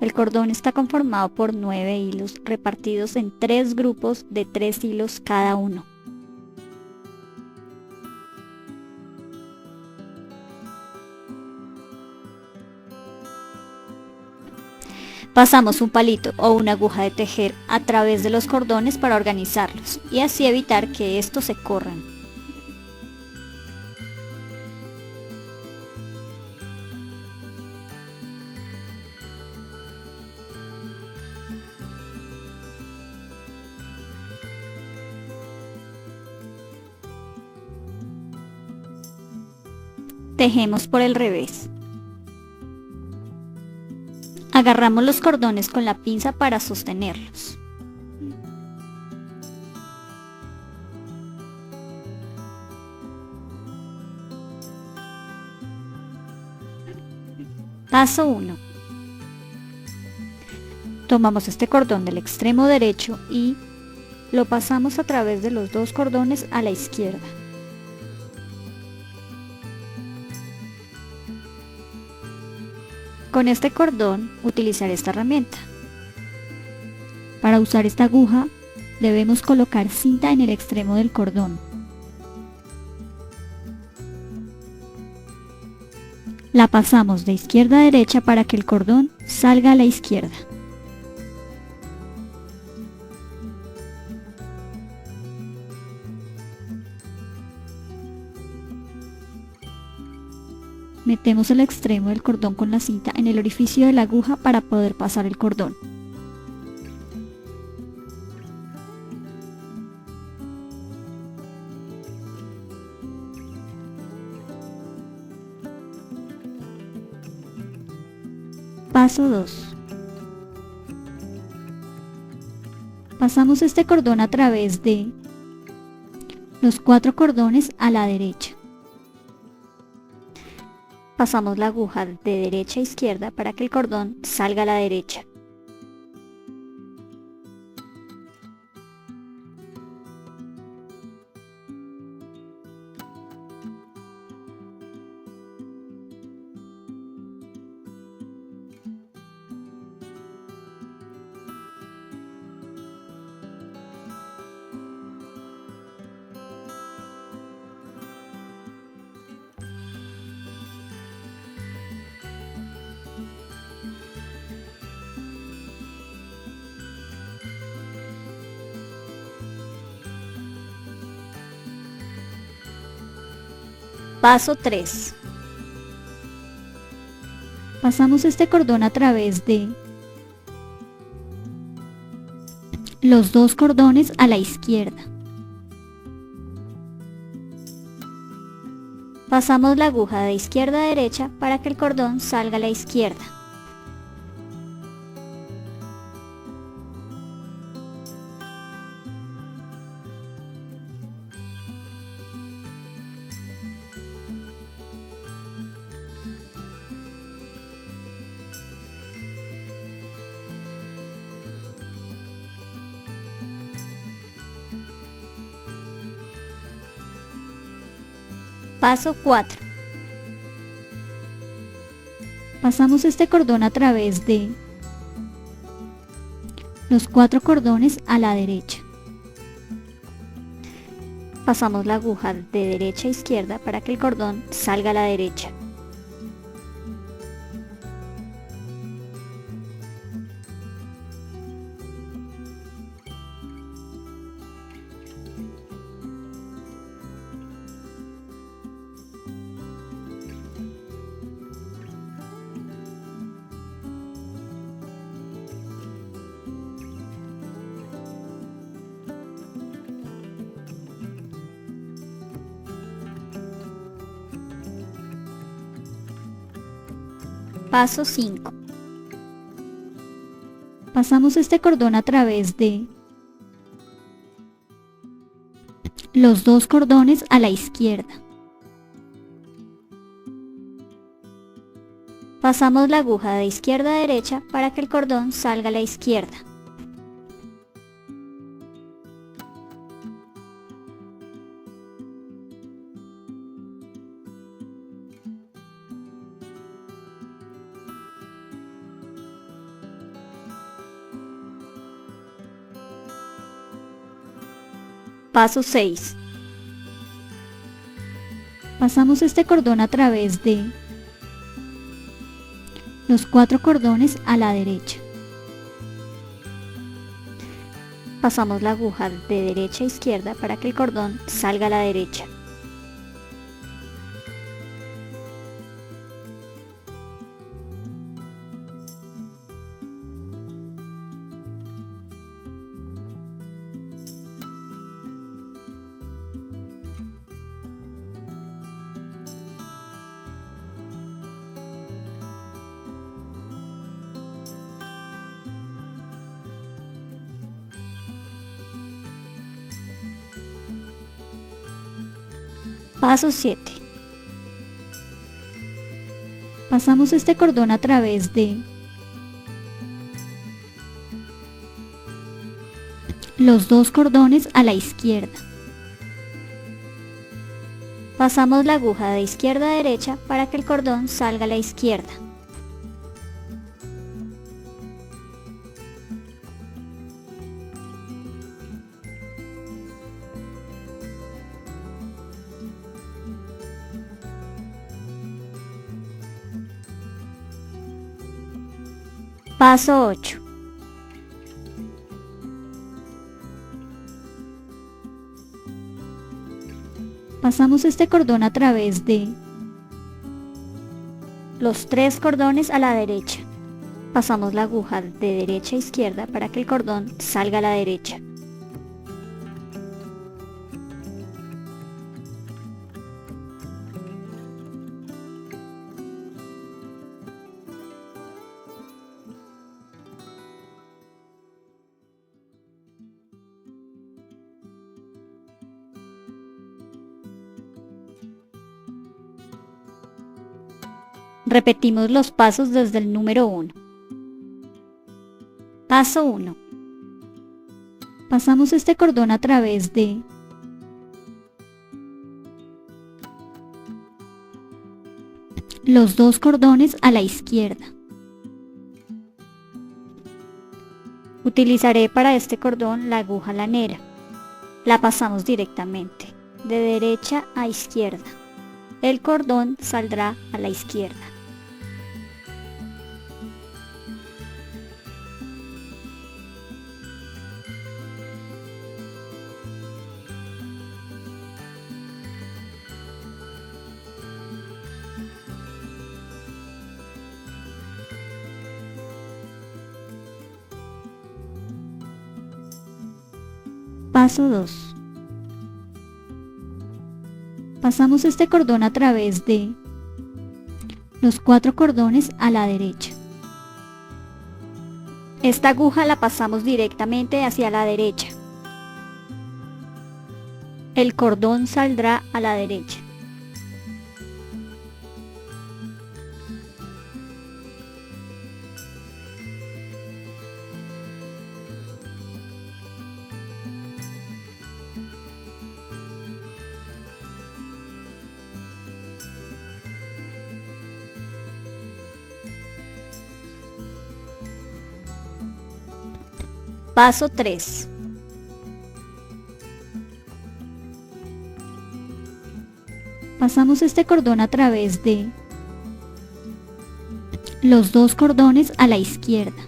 El cordón está conformado por 9 hilos repartidos en 3 grupos de 3 hilos cada uno. Pasamos un palito o una aguja de tejer a través de los cordones para organizarlos y así evitar que estos se corran. Tejemos por el revés. Agarramos los cordones con la pinza para sostenerlos. Paso 1. Tomamos este cordón del extremo derecho y lo pasamos a través de los 2 cordones a la izquierda. Con este cordón utilizaré esta herramienta. Para usar esta aguja debemos colocar cinta en el extremo del cordón. La pasamos de izquierda a derecha para que el cordón salga a la izquierda. Metemos el extremo del cordón con la cinta en el orificio de la aguja para poder pasar el cordón. Paso 2. Pasamos este cordón a través de los 4 cordones a la derecha. Pasamos la aguja de derecha a izquierda para que el cordón salga a la derecha. Paso 3. Pasamos este cordón a través de los 2 cordones a la izquierda. Pasamos la aguja de izquierda a derecha para que el cordón salga a la izquierda. Paso 4. Pasamos este cordón a través de los 4 cordones a la derecha. Pasamos la aguja de derecha a izquierda para que el cordón salga a la derecha. Paso 5. Pasamos este cordón a través de los 2 cordones a la izquierda. Pasamos la aguja de izquierda a derecha para que el cordón salga a la izquierda. Paso 6. Pasamos este cordón a través de los 4 cordones a la derecha. Pasamos la aguja de derecha a izquierda para que el cordón salga a la derecha. Paso 7. Pasamos este cordón a través de los 2 cordones a la izquierda. Pasamos la aguja de izquierda a derecha para que el cordón salga a la izquierda. Paso 8. Pasamos este cordón a través de los 3 cordones a la derecha. Pasamos la aguja de derecha a izquierda para que el cordón salga a la derecha. Repetimos los pasos desde el número 1. Paso 1. Pasamos este cordón a través de los 2 cordones a la izquierda. Utilizaré para este cordón la aguja lanera. La pasamos directamente, de derecha a izquierda. El cordón saldrá a la izquierda. Paso 2. Pasamos este cordón a través de los 4 cordones a la derecha. Esta aguja la pasamos directamente hacia la derecha. El cordón saldrá a la derecha. Paso 3. Pasamos este cordón a través de los 2 cordones a la izquierda.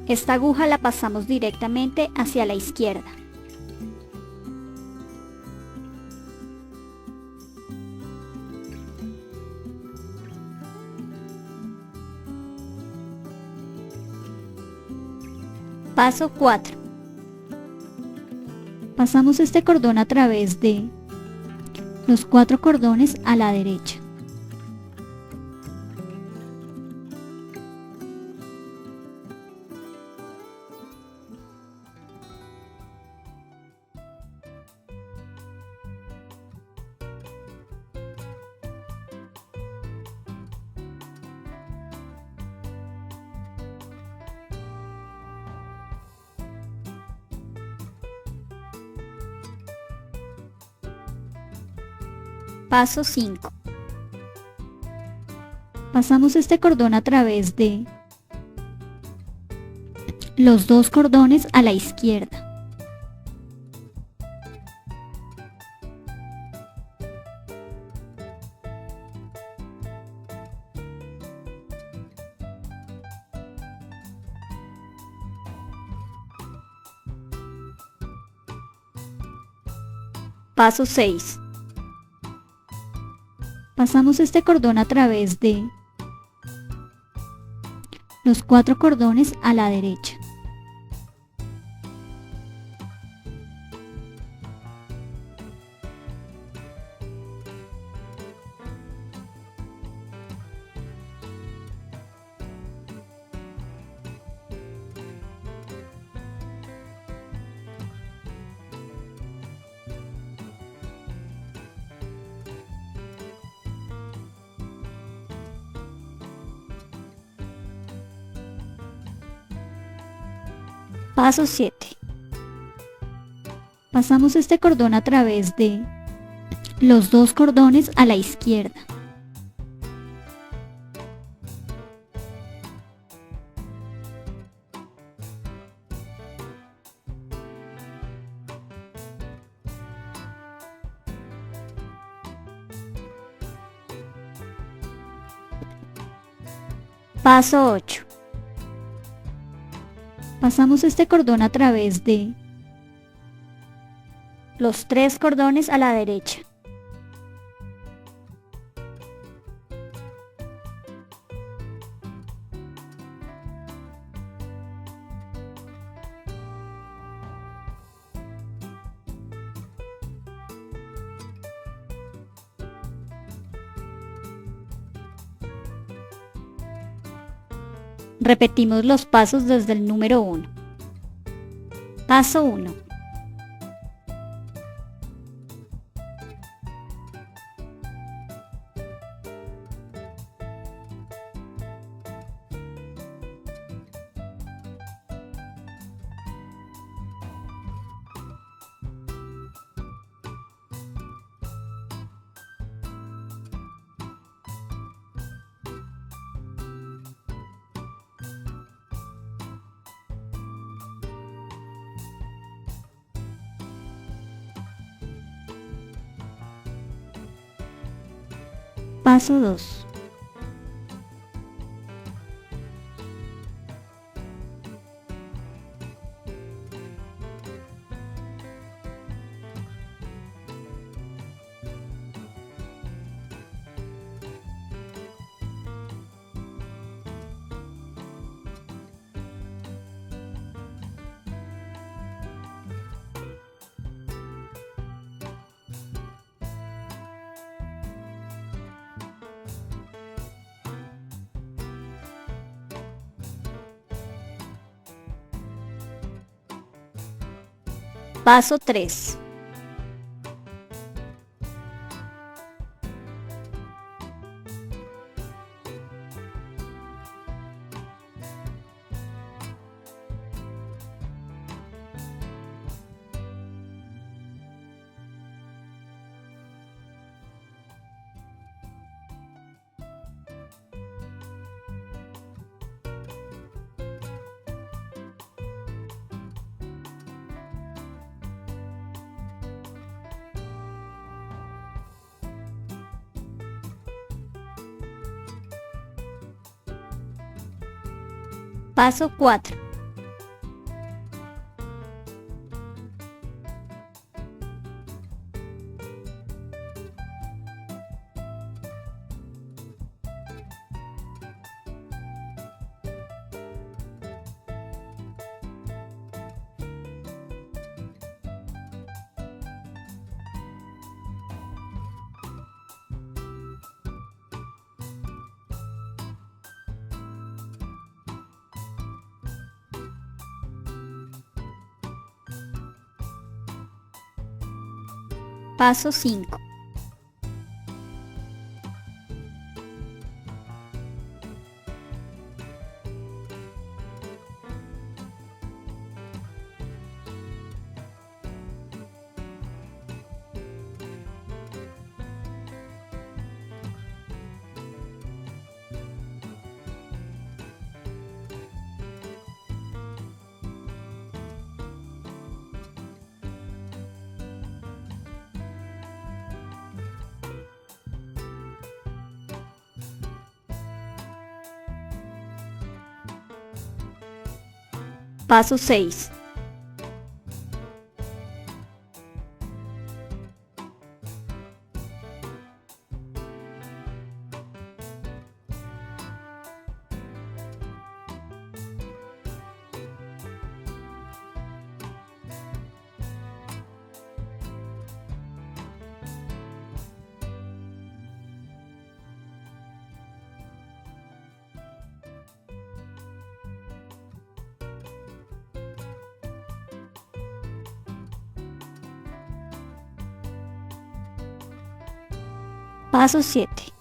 Esta aguja la pasamos directamente hacia la izquierda. Paso 4. Pasamos este cordón a través de los 4 cordones a la derecha. Paso 5. Pasamos este cordón a través de los 2 cordones a la izquierda. Paso 6. Pasamos este cordón a través de los 4 cordones a la derecha. Paso 7. Pasamos este cordón a través de los 2 cordones a la izquierda. Paso 8. Pasamos este cordón a través de los 3 cordones a la derecha. Repetimos los pasos desde el número 1. Paso 1. Paso 2. Paso 3. Paso 4. Paso 5. Paso 6. Paso 7.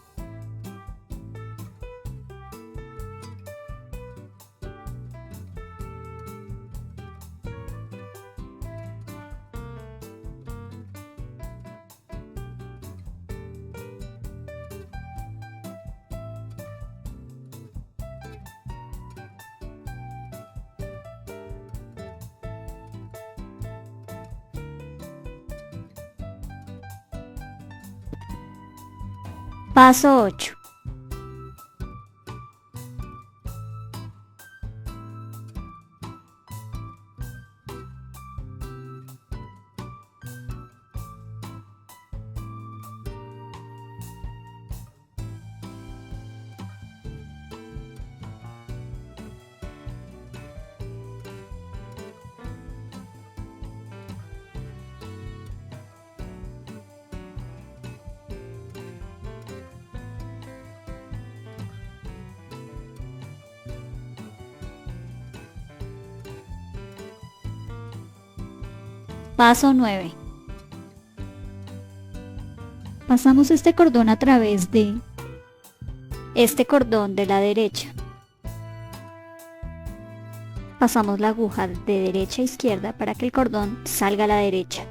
Paso 8. Paso 9. Pasamos este cordón a través de este cordón de la derecha. Pasamos la aguja de derecha a izquierda para que el cordón salga a la derecha.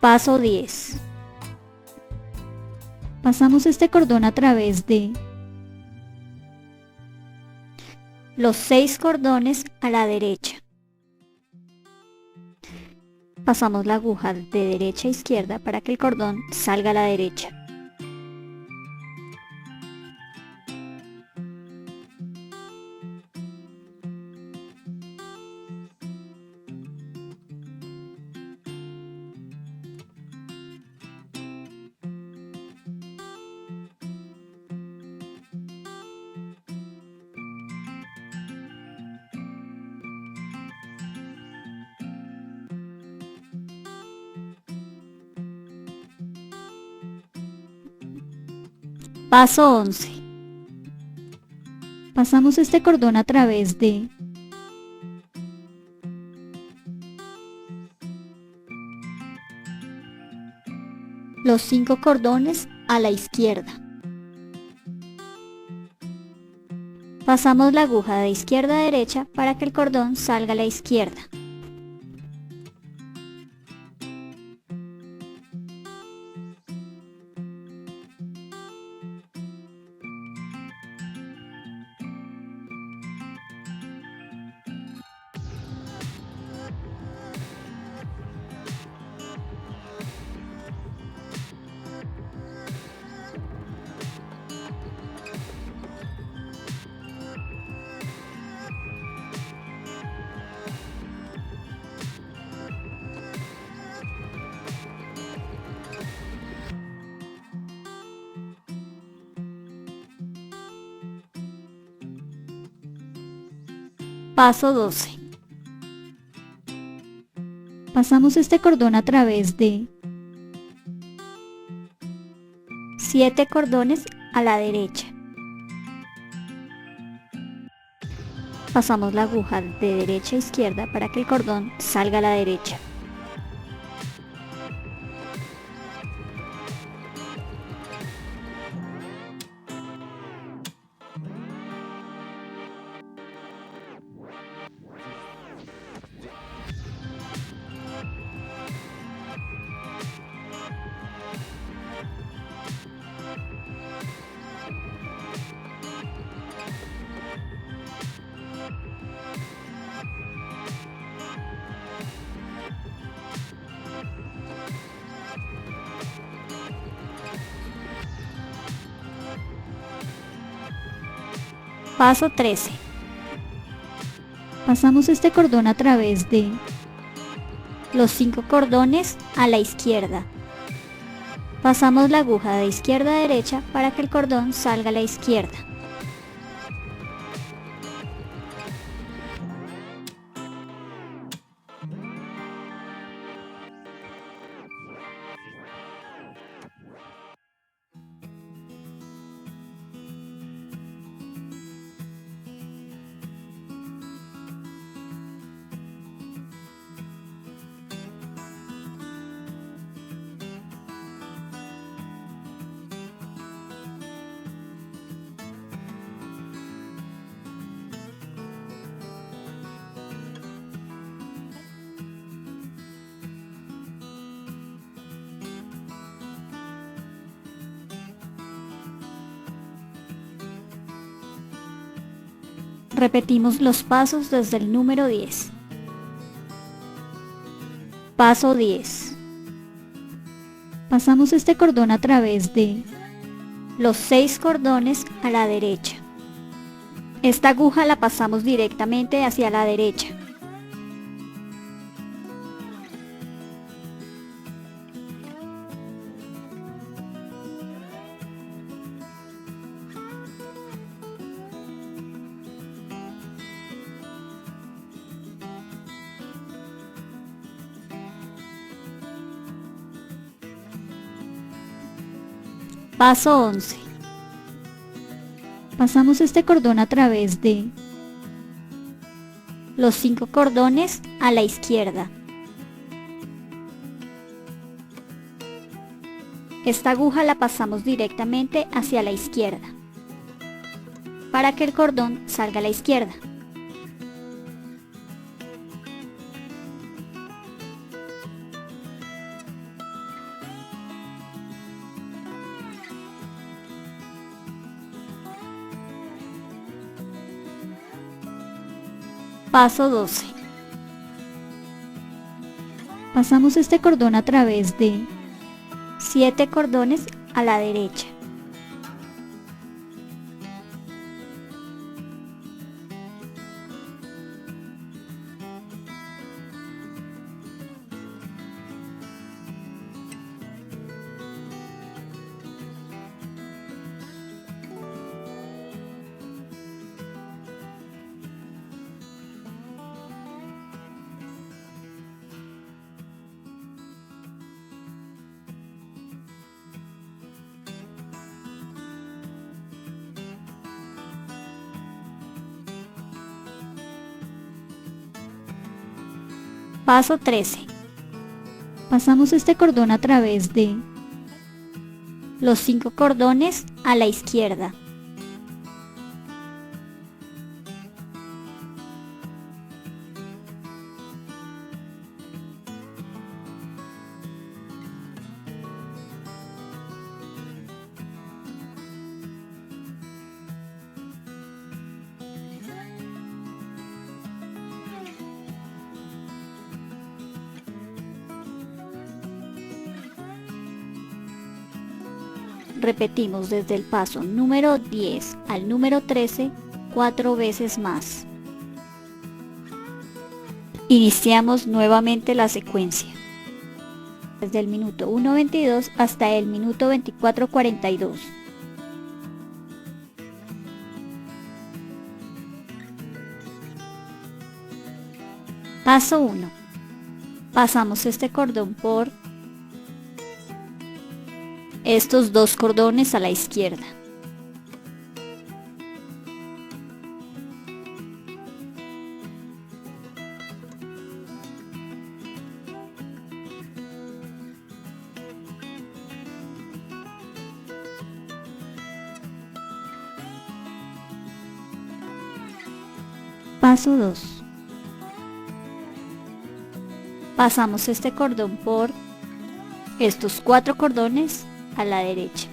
Paso 10. Pasamos este cordón a través de los 6 cordones a la derecha. Pasamos la aguja de derecha a izquierda para que el cordón salga a la derecha. Paso 11. Pasamos este cordón a través de los 5 cordones a la izquierda. Pasamos la aguja de izquierda a derecha para que el cordón salga a la izquierda. Paso 12. Pasamos este cordón a través de 7 cordones a la derecha. Pasamos la aguja de derecha a izquierda para que el cordón salga a la derecha. Paso 13. Pasamos este cordón a través de los 5 cordones a la izquierda. Pasamos la aguja de izquierda a derecha para que el cordón salga a la izquierda. Repetimos los pasos desde el número 10. Paso 10. Pasamos este cordón a través de los 6 cordones a la derecha. Esta aguja la pasamos directamente hacia la derecha. Paso 11. Pasamos este cordón a través de los 5 cordones a la izquierda. Esta aguja la pasamos directamente hacia la izquierda para que el cordón salga a la izquierda. Paso 12. Pasamos este cordón a través de 7 cordones a la derecha. Paso 13. Pasamos este cordón a través de los 5 cordones a la izquierda. Repetimos desde el paso número 10 al número 13 4 veces más. Iniciamos nuevamente la secuencia desde el minuto 1:22 hasta el minuto 24:42. Paso 1. Pasamos este cordón por estos 2 cordones a la izquierda. Paso 2. Pasamos este cordón por estos 4 cordones a la derecha.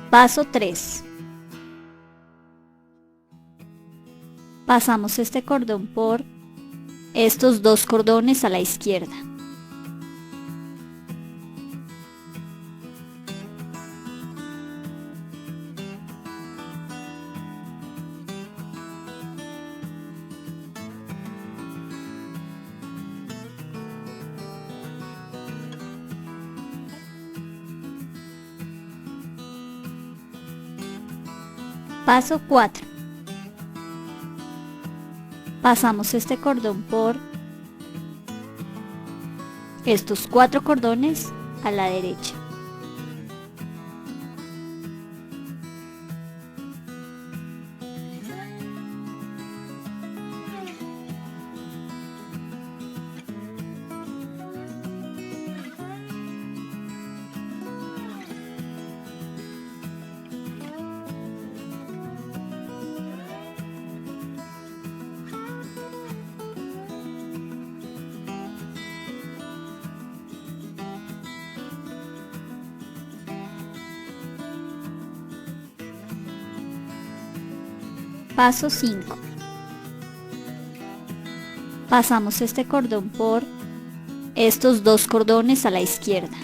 Paso 3. Pasamos este cordón por estos 2 cordones a la izquierda. Paso 4. Pasamos este cordón por estos 4 cordones a la derecha. Paso 5. Pasamos este cordón por estos 2 cordones a la izquierda.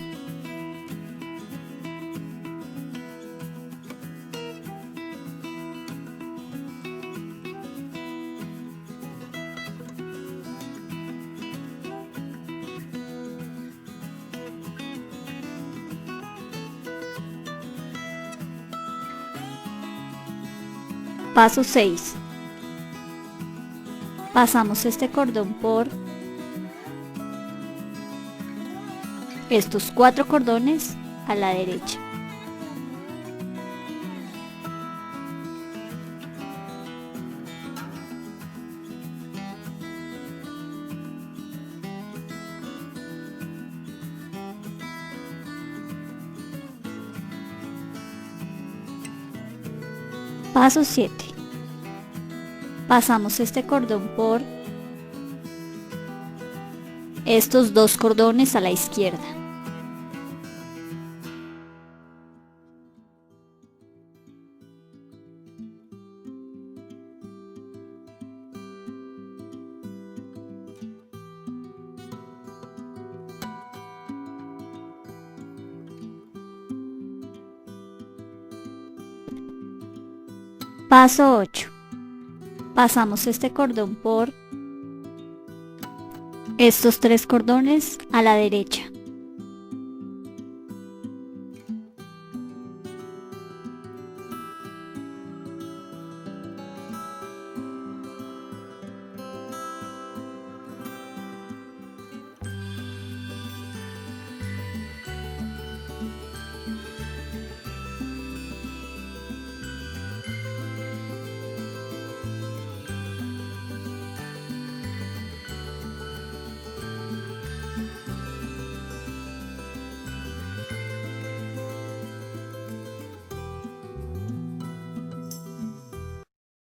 Paso 6. Pasamos este cordón por estos 4 cordones a la derecha. Paso 7. Pasamos este cordón por estos 2 cordones a la izquierda. Paso 8. Pasamos este cordón por estos 3 cordones a la derecha.